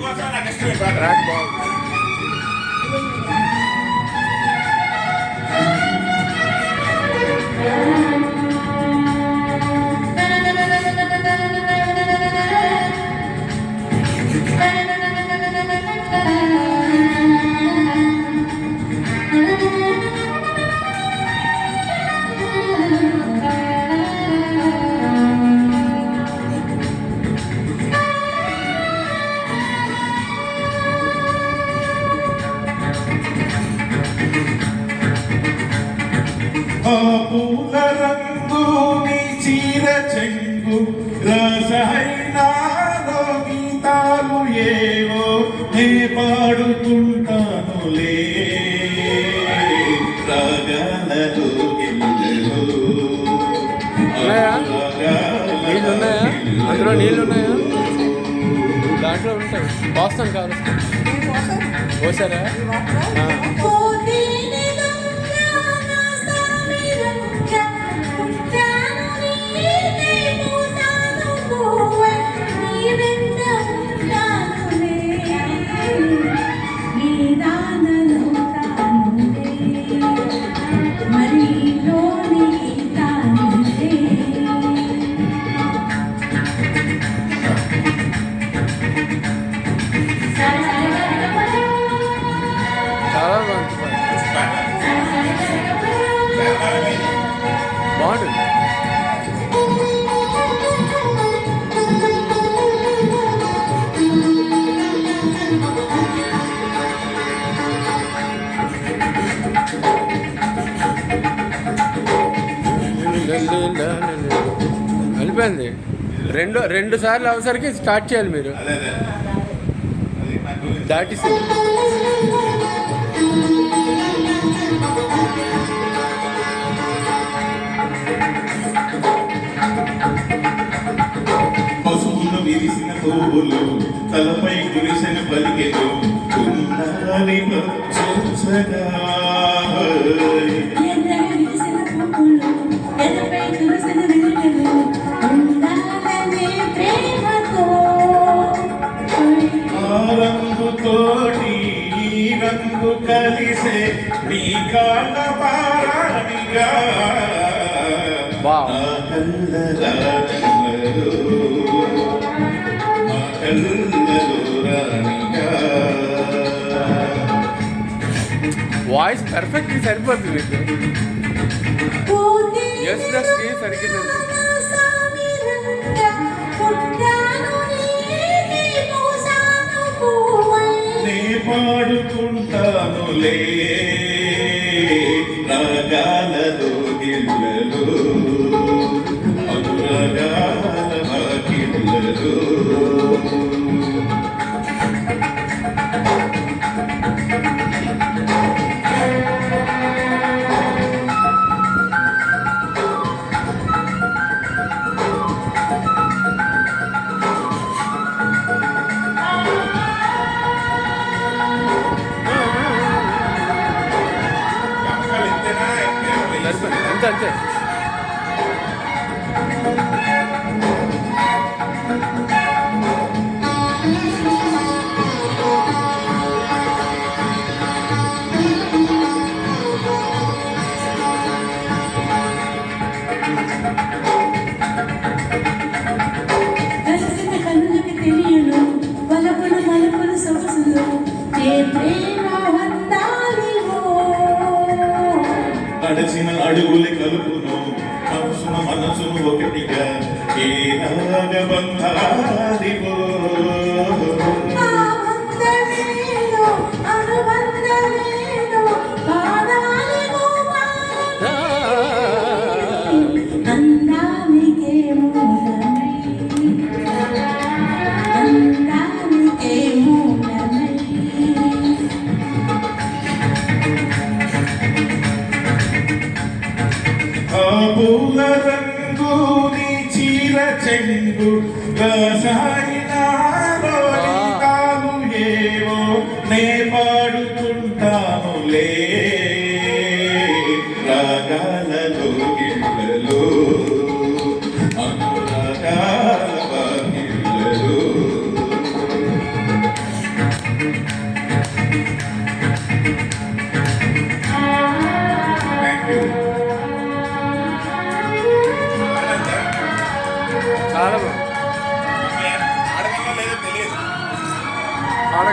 Track బాగుంది. పూల రంగు నీ చీర చెంగు రసైనాలో గీతాలు ఏవో నే పాడుకుంటానులే రాగాలలో నీళ్ళున్నాయా? అందులో నీళ్ళున్నాయా? దాంట్లో ఉంటాయి. పోస్తాను కాదు. పోసారా? చాలా బాగుంటుంది. అయిపోయింది. రెండు సార్లు అవసరికి స్టార్ట్ చేయాలి మీరు. దాటిసి పసుపును విరిసిన పువ్వులు తలపై కురిసిన పలికెలు ఉన్నాని చూసగా రంగుతోటి ఈ రంగు కలిసే నీ కాళ్ళ పారాణిగా వాయిస్ పర్ఫెక్ట్ సరిపోతుంది మీకు. ఎస్ దస్కి సరిగ్గా సరిపోతుంది. పాడుకుంటానులే రాగాలలో గిళ్ళలు అనురాగాల గిళ్ళలు అంతే. కన్నులకి తెలియను వలపులు మలుపులు సొగసులు ఏ ప్రేమ నడిచిన అడుగులు కలుపును మనసును ఒకటిగా ఏ నాగబంధాదివో పూల రంగు నీ చీర చెంగు రసాయనాలు ఏవో నే పాడుకుంటానులే రాగాలలో గిళ్ళలో అనురాగాల గిళ్ళలో ఆడ